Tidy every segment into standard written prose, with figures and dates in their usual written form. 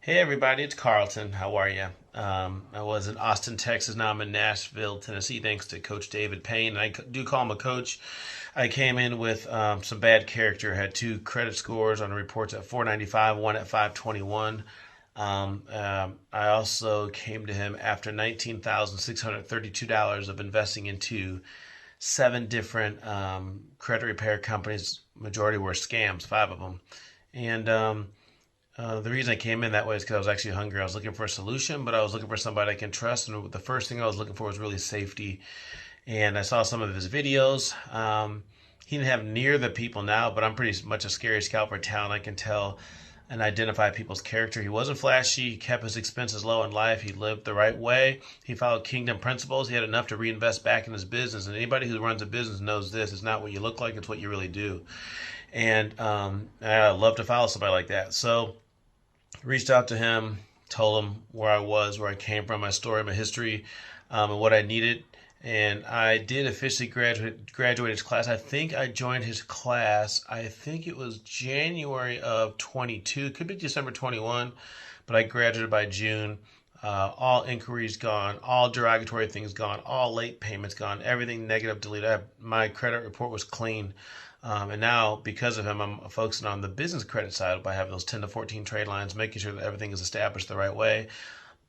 Hey everybody, it's Carlton. How are you? I was in Austin, Texas. Now I'm in Nashville, Tennessee, thanks to Coach David Payne. I do call him a coach. I came in with some bad character. Had two credit scores on the reports at 495, one at 521. I also came to him after $19,632 of investing into seven different credit repair companies. Majority were scams, five of them. And the reason I came in that way is because I was actually hungry. I was looking for a solution, but I was looking for somebody I can trust. And the first thing I was looking for was really safety. And I saw some of his videos. He didn't have near the people now, but I'm pretty much a scary scalper talent. I can tell and identify people's character. He wasn't flashy. He kept his expenses low in life. He lived the right way. He followed kingdom principles. He had enough to reinvest back in his business. And anybody who runs a business knows this. It's not what you look like, it's what you really do. And I love to follow somebody like that. So reached out to him, told him where I was, where I came from, my story, my history, and what I needed. And I did officially graduate his class. I think I joined his class. I think it was January of 22. Could be December 21, but I graduated by June. All inquiries gone, all derogatory things gone, all late payments gone, everything negative deleted. My credit report was clean. And now, because of him, I'm focusing on the business credit side by having those 10 to 14 trade lines, making sure that everything is established the right way.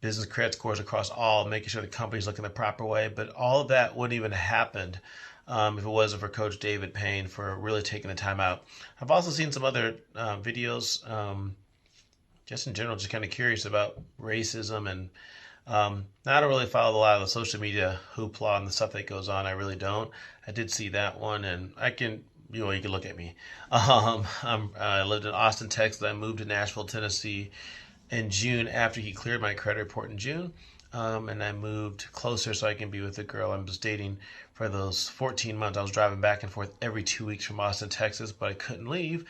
Business credit scores across all, making sure the company's looking the proper way. But all of that wouldn't even have happened if it wasn't for Coach David Payne for really taking the time out. I've also seen some other videos, just in general, just kind of curious about racism and I don't really follow a lot of the social media hoopla and the stuff that goes on. I really don't. I did see that one, and you can look at me. I lived in Austin, Texas. I moved to Nashville, Tennessee in June after he cleared my credit report in June. And I moved closer so I can be with the girl I was dating for those 14 months. I was driving back and forth every 2 weeks from Austin, Texas, but I couldn't leave.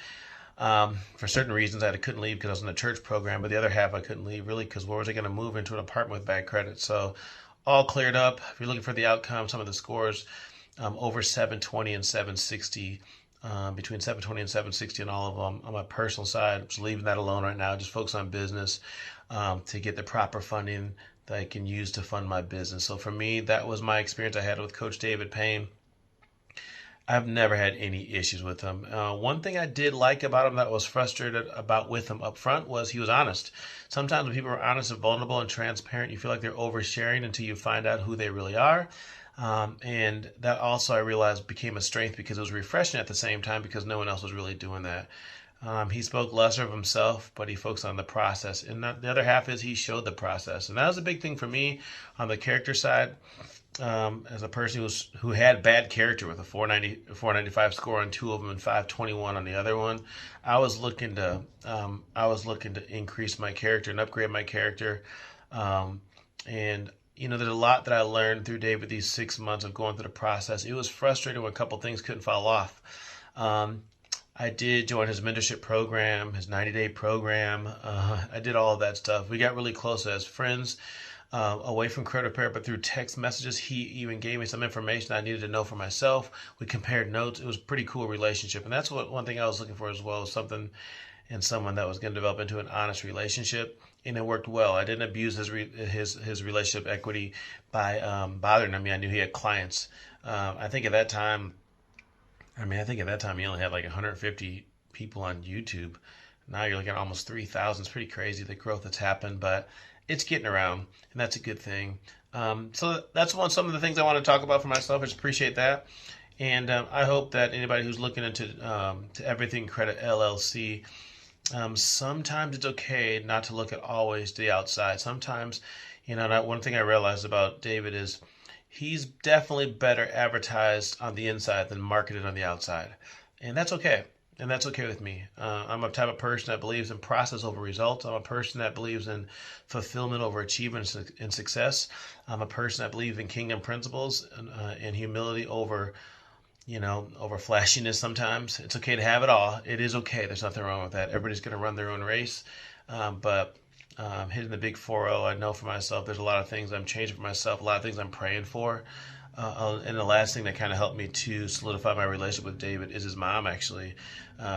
For certain reasons, I couldn't leave because I was in a church program, but the other half I couldn't leave really because where was I going to move into an apartment with bad credit? So all cleared up. If you're looking for the outcome, some of the scores over 720 and 760, between 720 and 760 on all of them. On my personal side, I'm just leaving that alone right now. Just focus on business to get the proper funding that I can use to fund my business. So for me, that was my experience I had with Coach David Payne. I've never had any issues with him. One thing I did like about him that I was frustrated about with him up front was he was honest. Sometimes when people are honest and vulnerable and transparent, you feel like they're oversharing until you find out who they really are. And that also I realized became a strength because it was refreshing at the same time because no one else was really doing that. He spoke lesser of himself, but he focused on the process. And the other half is he showed the process. And that was a big thing for me on the character side. As a person who had bad character with a 495 score on two of them and 521 on the other one, I was looking to increase my character and upgrade my character. And there's a lot that I learned through David these 6 months of going through the process. It was frustrating when a couple things couldn't fall off. I did join his mentorship program, his 90-day program. I did all of that stuff. We got really close as friends. Away from credit repair, but through text messages, he even gave me some information I needed to know for myself. We compared notes. It was a pretty cool relationship, and that's what one thing I was looking for as well, was something and someone that was going to develop into an honest relationship, and it worked well. I didn't abuse his relationship equity by bothering him. I knew he had clients. I think at that time, he only had like 150 people on YouTube. Now you're looking at almost 3,000. It's pretty crazy the growth that's happened, but it's getting around, and that's a good thing. So that's some of the things I want to talk about for myself. I just appreciate that, and I hope that anybody who's looking into to Everything Credit LLC, sometimes it's okay not to look at always the outside. Sometimes, one thing I realized about David is he's definitely better advertised on the inside than marketed on the outside, and that's okay. And that's okay with me. I'm a type of person that believes in process over results. I'm a person that believes in fulfillment over achievement and success. I'm a person that believes in kingdom principles and humility over flashiness sometimes. It's okay to have it all. It is okay. There's nothing wrong with that. Everybody's going to run their own race. But hitting the big 4-0, I know for myself, there's a lot of things I'm changing for myself, a lot of things I'm praying for. And the last thing that kind of helped me to solidify my relationship with David is his mom, actually.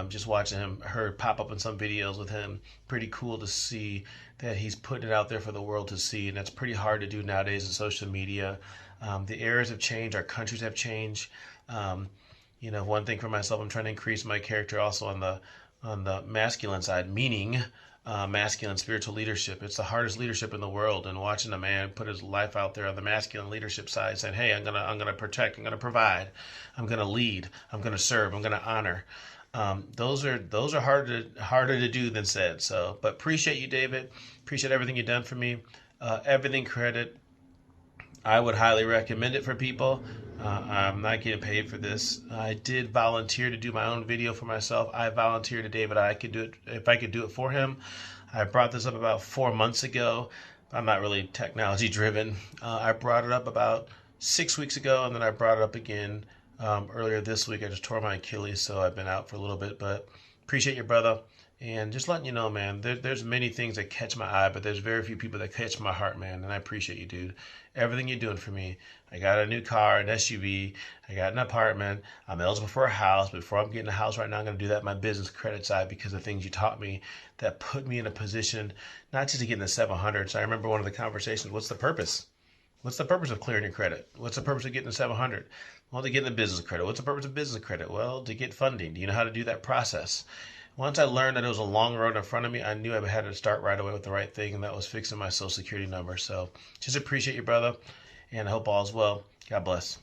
Just watching her pop up in some videos with him, pretty cool to see that he's putting it out there for the world to see. And that's pretty hard to do nowadays in social media. The eras have changed, our countries have changed. One thing for myself, I'm trying to increase my character also on the masculine side, meaning masculine spiritual leadership. It's the hardest leadership in the world, and watching a man put his life out there on the masculine leadership side, saying, "Hey, I'm gonna protect, I'm gonna provide, I'm gonna lead, I'm gonna serve, I'm gonna honor." Those are harder to do than said. So, but appreciate you, David. Appreciate everything you've done for me. Everything Credit, I would highly recommend it for people. I'm not getting paid for this. I did volunteer to do my own video for myself. I volunteered to David. I could do it if I could do it for him. I brought this up about 4 months ago. I'm not really technology driven. I brought it up about 6 weeks ago, and then I brought it up again earlier this week. I just tore my Achilles, so I've been out for a little bit. But appreciate your brother. And just letting you know, man, there's many things that catch my eye, but there's very few people that catch my heart, man. And I appreciate you, dude. Everything you're doing for me. I got a new car, an SUV. I got an apartment. I'm eligible for a house. Before I'm getting a house right now, I'm going to do that in my business credit side because of things you taught me that put me in a position not just to get in the 700s. I remember one of the conversations, what's the purpose? What's the purpose of clearing your credit? What's the purpose of getting the 700? Well, to get in the business credit. What's the purpose of business credit? Well, to get funding. Do you know how to do that process? Once I learned that it was a long road in front of me, I knew I had to start right away with the right thing, and that was fixing my Social Security number. So just appreciate you, brother, and I hope all is well. God bless.